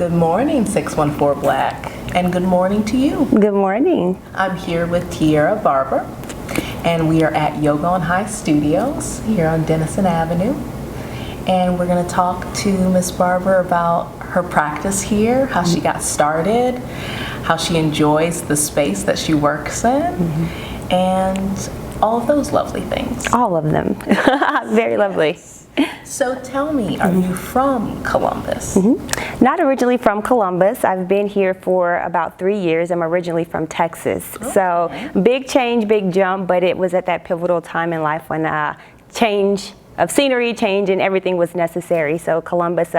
Good morning, 614 Black, and good morning to you. Good morning. I'm here with Tierra Barber, and we are at Yoga on High Studios here on Dennison Avenue. And we're going to talk to Miss Barber about her practice here, how she got started, how she enjoys the space that she works in, and all of those lovely things. All of them. Very lovely. So tell me, are you from Columbus? Not originally from Columbus. I've been here for about 3 years. I'm originally from Texas. Okay. So big change, big jump, but it was at that pivotal time in life when change of scenery, change, and everything was necessary. So Columbus,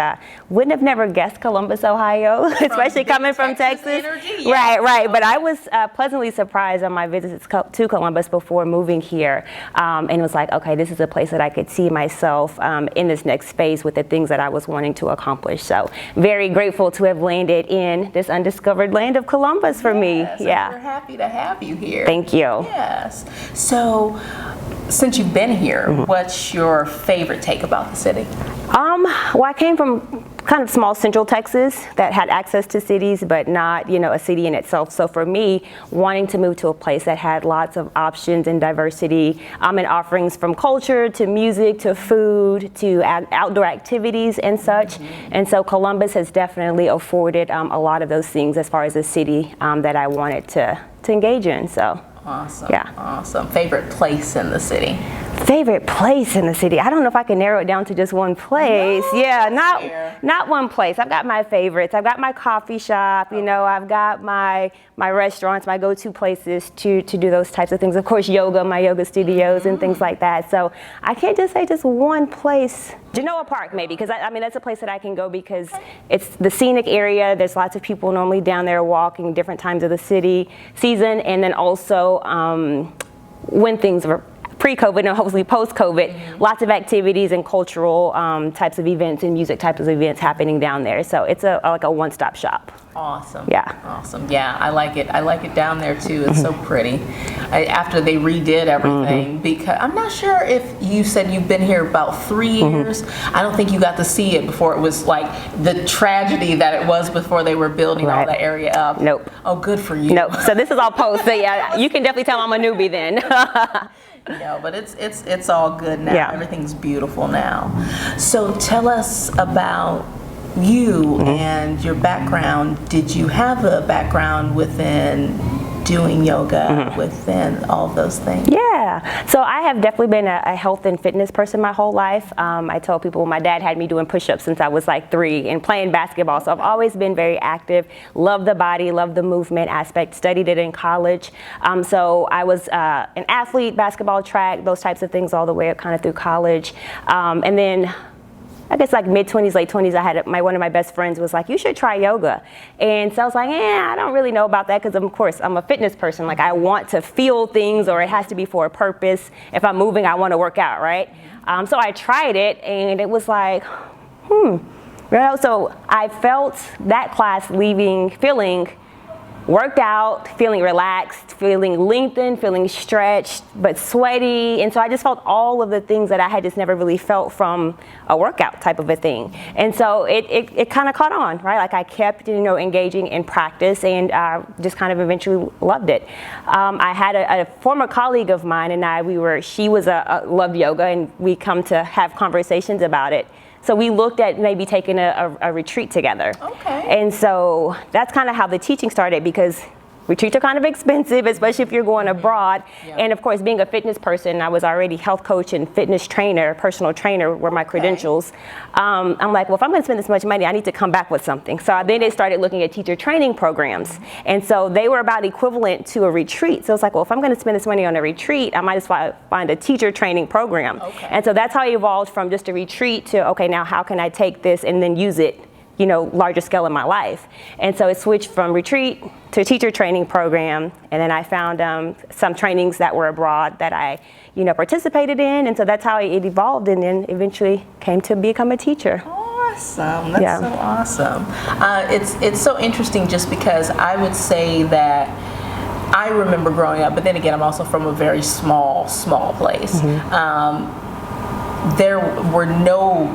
wouldn't have never guessed Columbus, Ohio, especially coming from Texas. Yeah. Right. But I was pleasantly surprised on my visits to Columbus before moving here, and it was like, okay, this is a place that I could see myself in this next phase with the things that I was wanting to accomplish. So very grateful to have landed in this undiscovered land of Columbus for me. Yeah. We're happy to have you here. Thank you. Yes. So, since you've been here, what's your favorite take about the city? Well, I came from kind of small central Texas that had access to cities, but not, a city in itself. So for me, wanting to move to a place that had lots of options and diversity and offerings from culture to music to food to outdoor activities and such. And so Columbus has definitely afforded a lot of those things as far as a city that I wanted to engage in. So. Awesome. Yeah. Awesome. Favorite place in the city? Favorite place in the city? I don't know if I can narrow it down to just one place. No, not one place. I've got my favorites. I've got my coffee shop. I've got my restaurants, my go-to places to do those types of things. Of course, yoga, my yoga studios and things like that. So I can't just say just one place. Genoa Park, maybe, because that's a place that I can go because it's the scenic area. There's lots of people normally down there walking different times of the season, and then also when things were pre-COVID and hopefully post-COVID, lots of activities and cultural types of events and music types of events happening down there. So it's like a one-stop shop. Awesome. Yeah. Awesome. Yeah, I like it. I like it down there too. It's so pretty. After they redid everything, because I'm not sure if you said you've been here about 3 years. I don't think you got to see it before it was like the tragedy that it was before they were building all the area up. Nope. Oh, good for you. Nope. So this is all post. So yeah, you can definitely tell I'm a newbie then. No, but it's all good now. Yeah. Everything's beautiful now. So tell us about you and your background. Did you have a background within doing yoga, within all of those things? Yeah, so I have definitely been a health and fitness person my whole life. I tell people my dad had me doing push-ups since I was like 3 and playing basketball. So I've always been very active, love the body, love the movement aspect, studied it in college. So I was an athlete, basketball, track, those types of things all the way up kind of through college. And then I guess like mid-20s, late 20s, I had one of my best friends was like, you should try yoga. And so I was like, I don't really know about that because, of course, I'm a fitness person. Like, I want to feel things or it has to be for a purpose. If I'm moving, I want to work out, right? So I tried it and it was like, So I felt that class leaving feeling worked out, feeling relaxed, feeling lengthened, feeling stretched, but sweaty. And so I just felt all of the things that I had just never really felt from a workout type of a thing. And so it kind of caught on, right? Like I kept, engaging in practice and just kind of eventually loved it. I had a former colleague of mine and she was loved yoga and we come to have conversations about it. So we looked at maybe taking a retreat together. Okay. And so that's kind of how the teaching started because retreats are kind of expensive, especially if you're going abroad. Yeah. And of course, being a fitness person, I was already health coach and fitness trainer, personal trainer were my credentials. I'm like, well, if I'm going to spend this much money, I need to come back with something. So then they started looking at teacher training programs. And so they were about equivalent to a retreat. So it's like, well, if I'm going to spend this money on a retreat, I might as well find a teacher training program. Okay. And so that's how it evolved from just a retreat to, okay, now how can I take this and then use it larger scale in my life. And so it switched from retreat to teacher training program. And then I found some trainings that were abroad that I, participated in. And so that's how it evolved and then eventually came to become a teacher. Awesome. That's so awesome. It's so interesting just because I would say that I remember growing up, but then again, I'm also from a very small place. There were no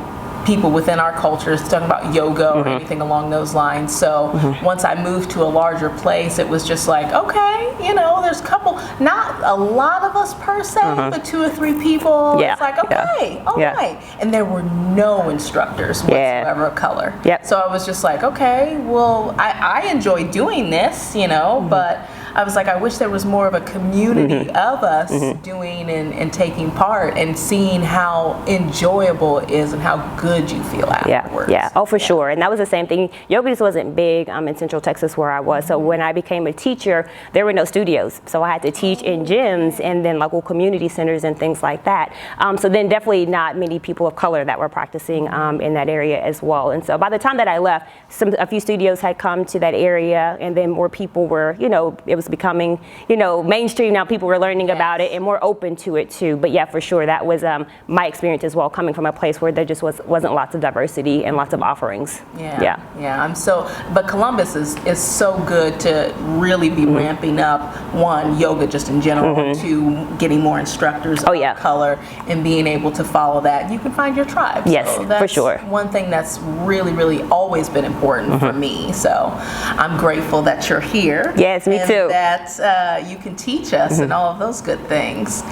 people within our culture talking about yoga or anything along those lines. So once I moved to a larger place, it was just like, okay, you know, there's a couple, not a lot of us per se, but 2 or 3 people. Yeah. It's like, okay, all right. And there were no instructors whatsoever of color. So I was just like, okay, well, I enjoy doing this, you know, but I was like, I wish there was more of a community of us doing and taking part and seeing how enjoyable it is and how good you feel afterwards. Yeah, oh, for sure. And that was the same thing. Yoga just wasn't big in Central Texas where I was. So when I became a teacher, there were no studios. So I had to teach in gyms and then local community centers and things like that. So then definitely not many people of color that were practicing in that area as well. And so by the time that I left, a few studios had come to that area, and then more people were, you know, it was becoming, you know, mainstream now. People were learning about it and more open to it too. But yeah, for sure, that was my experience as well, coming from a place where there just wasn't lots of diversity and lots of offerings. But Columbus is so good to really be ramping up, one, yoga just in general, two, getting more instructors of color and being able to follow that. You can find your tribe. Yes, so that's for sure. One thing that's really, really always been important for me. So I'm grateful that you're here. Yes, me too. That you can teach us and all of those good things.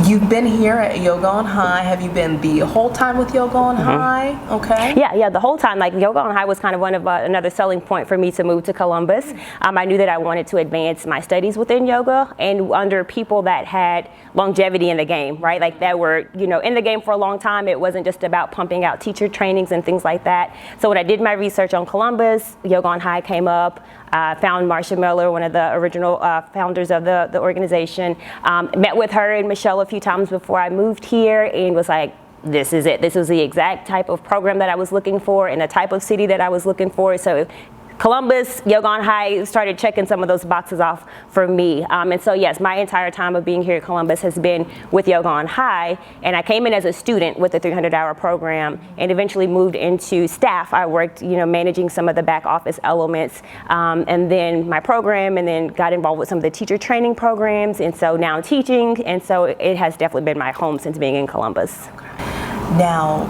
You've been here at Yoga on High. Have you been the whole time with Yoga on High? Okay. Yeah, the whole time. Like Yoga on High was kind of one of another selling point for me to move to Columbus. I knew that I wanted to advance my studies within yoga and under people that had longevity in the game, right? Like that were, you know, in the game for a long time. It wasn't just about pumping out teacher trainings and things like that. So when I did my research on Columbus, Yoga on High came up. Found Marsha Miller, one of the original founders of the organization. Met with her and Michelle a few times before I moved here and was like, this is it. This was the exact type of program that I was looking for and the type of city that I was looking for. So Columbus, Yoga on High started checking some of those boxes off for me. And so yes, my entire time of being here at Columbus has been with Yoga on High. And I came in as a student with a 300-hour program and eventually moved into staff. I worked, you know, managing some of the back office elements and then my program, and then got involved with some of the teacher training programs. And so now I'm teaching. And so it has definitely been my home since being in Columbus. Now,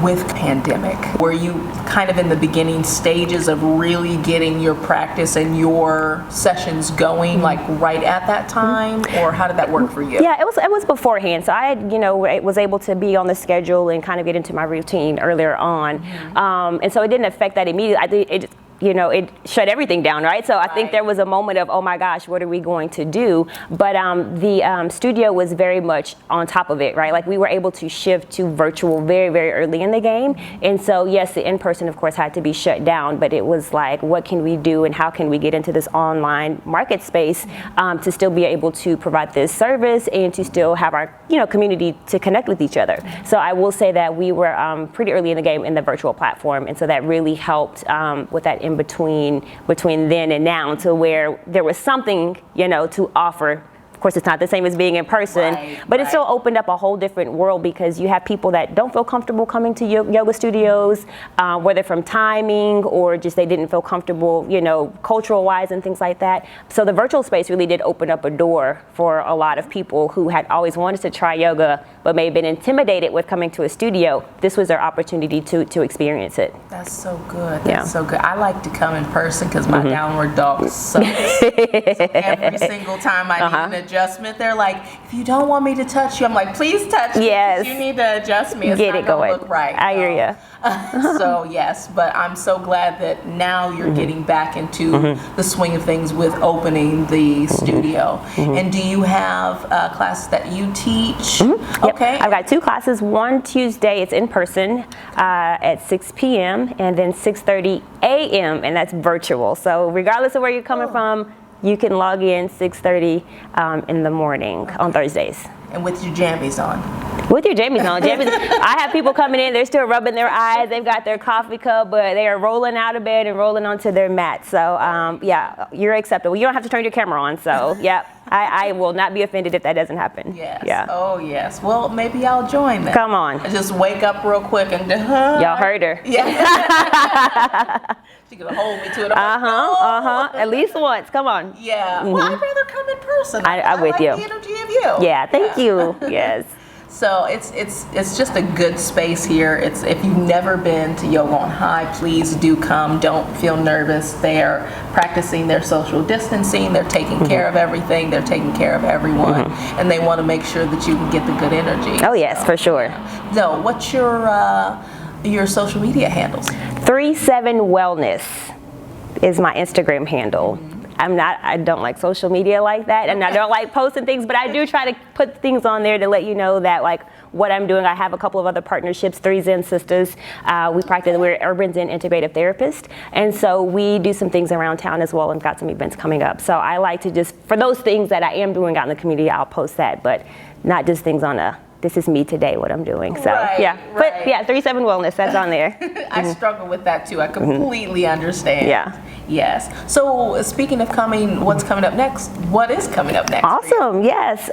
with pandemic, were you kind of in the beginning stages of really getting your practice and your sessions going, like right at that time, or how did that work for you? Yeah, it was beforehand. So I had, you know, was able to be on the schedule and kind of get into my routine earlier on, and so it didn't affect that immediately. You know, it shut everything down, right? So I think there was a moment of, oh my gosh, what are we going to do? But the studio was very much on top of it, right? Like we were able to shift to virtual very, very early in the game. And so yes, the in-person of course had to be shut down, but it was like, what can we do and how can we get into this online market space to still be able to provide this service and to still have our, you know, community to connect with each other. So I will say that we were pretty early in the game in the virtual platform. And so that really helped with that in between then and now, to where there was something, you know, to offer. Of course, it's not the same as being in person, but it still opened up a whole different world because you have people that don't feel comfortable coming to yoga studios, whether from timing or just they didn't feel comfortable, you know, cultural wise and things like that. So the virtual space really did open up a door for a lot of people who had always wanted to try yoga, but may have been intimidated with coming to a studio. This was their opportunity to experience it. That's so good. That's so good. I like to come in person because my downward dog sucks. So every single time I need an adjustment, they're like, if you don't want me to touch you, I'm like, please touch me. Yes. You need to adjust me. It's Get not it going. Look right. I hear you. So yes, but I'm so glad that now you're getting back into the swing of things with opening the studio. And do you have classes that you teach? Okay. I've got 2 classes. One Tuesday, it's in person at 6 p.m. and then 6:30 a.m. and that's virtual. So regardless of where you're coming from, you can log in 6:30 in the morning on Thursdays. And with your jammies on. With your jammies on. I have people coming in, they're still rubbing their eyes, they've got their coffee cup, but they are rolling out of bed and rolling onto their mat. So yeah, you're acceptable. You don't have to turn your camera on, so yeah. I will not be offended if that doesn't happen. Yes. Yeah. Oh, yes. Well, maybe I'll join then. Come on. I just wake up real quick and y'all heard her. Yeah. She's gonna hold me to it. At least once. Come on. Yeah. Well, I'd rather come in person. I'm with like you. The energy of you. Yeah. Thank you. Yes. So it's just a good space here. It's, if you've never been to Yoga on High, please do come. Don't feel nervous. They're practicing their social distancing. They're taking care of everything. They're taking care of everyone, and they want to make sure that you can get the good energy. Oh yes, for sure. Yeah. So what's your social media handles? 37 Wellness is my Instagram handle. I don't like social media like that, and I don't like posting things, but I do try to put things on there to let you know that, like, what I'm doing. I have a couple of other partnerships, 3 Zen Sisters. We're urban Zen integrative therapists, and so we do some things around town as well, and got some events coming up. So I like to just, for those things that I am doing out in the community, I'll post that, but not just things on this is me today, what I'm doing. So yeah, but yeah, 37 Wellness, that's on there. I struggle with that too. I completely understand. Yeah. Yes. So speaking of what's coming up next? What is coming up next? Awesome. Yes.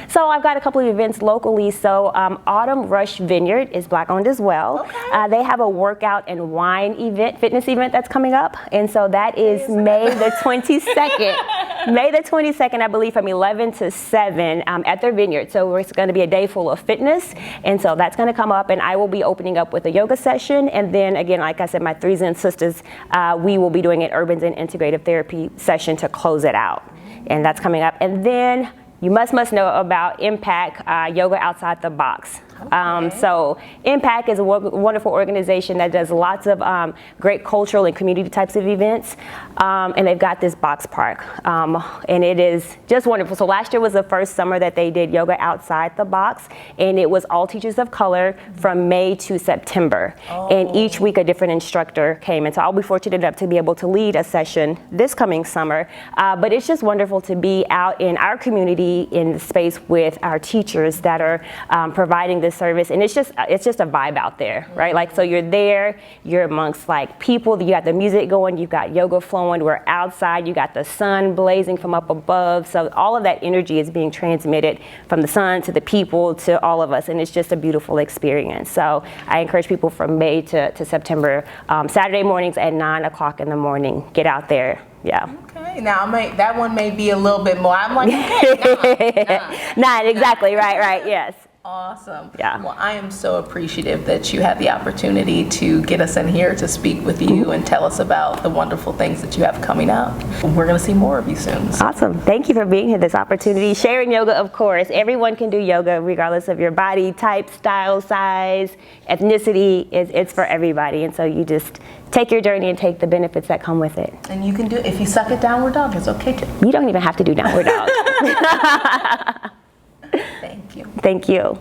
So I've got a couple of events locally. So Autumn Rush Vineyard is Black owned as well. Okay. They have a workout and wine event, fitness event that's coming up, and so that is May the 22nd. May the 22nd, I believe, from 11 to 7 at their vineyard. So it's going to be a day full of fitness, and so that's going to come up, and I will be opening up with a yoga session, and then again, like I said, my 3 Zen Sisters, we will be doing an urban Zen integrative therapy session to close it out, and that's coming up. And then you must know about Impact Yoga Outside the Box. Okay. So Impact is a wonderful organization that does lots of great cultural and community types of events, and they've got this box park, and it is just wonderful. So last year was the first summer that they did Yoga Outside the Box, and it was all teachers of color from May to September, and each week a different instructor came, and so I'll be fortunate enough to be able to lead a session this coming summer, but it's just wonderful to be out in our community in the space with our teachers that are providing this service, and it's just a vibe out there, right? Like, so you're there, you're amongst like people, you got the music going, you've got yoga flowing, we're outside, you got the sun blazing from up above, so all of that energy is being transmitted from the sun to the people to all of us, and it's just a beautiful experience. So I encourage people from May to September, Saturday mornings at 9 o'clock in the morning, get out there. Yeah. Okay. Now that one may be a little bit more. I'm like, okay, 9, exactly. Right. Yes. Awesome. Yeah. Well, I am so appreciative that you had the opportunity to get us in here to speak with you and tell us about the wonderful things that you have coming up. We're going to see more of you soon. So. Awesome. Thank you for being here, this opportunity. Sharing yoga, of course. Everyone can do yoga regardless of your body type, style, size, ethnicity. It's for everybody. And so you just take your journey and take the benefits that come with it. And you can do, if you suck at downward dog, it's okay too. You don't even have to do downward dog. Thank you. Thank you.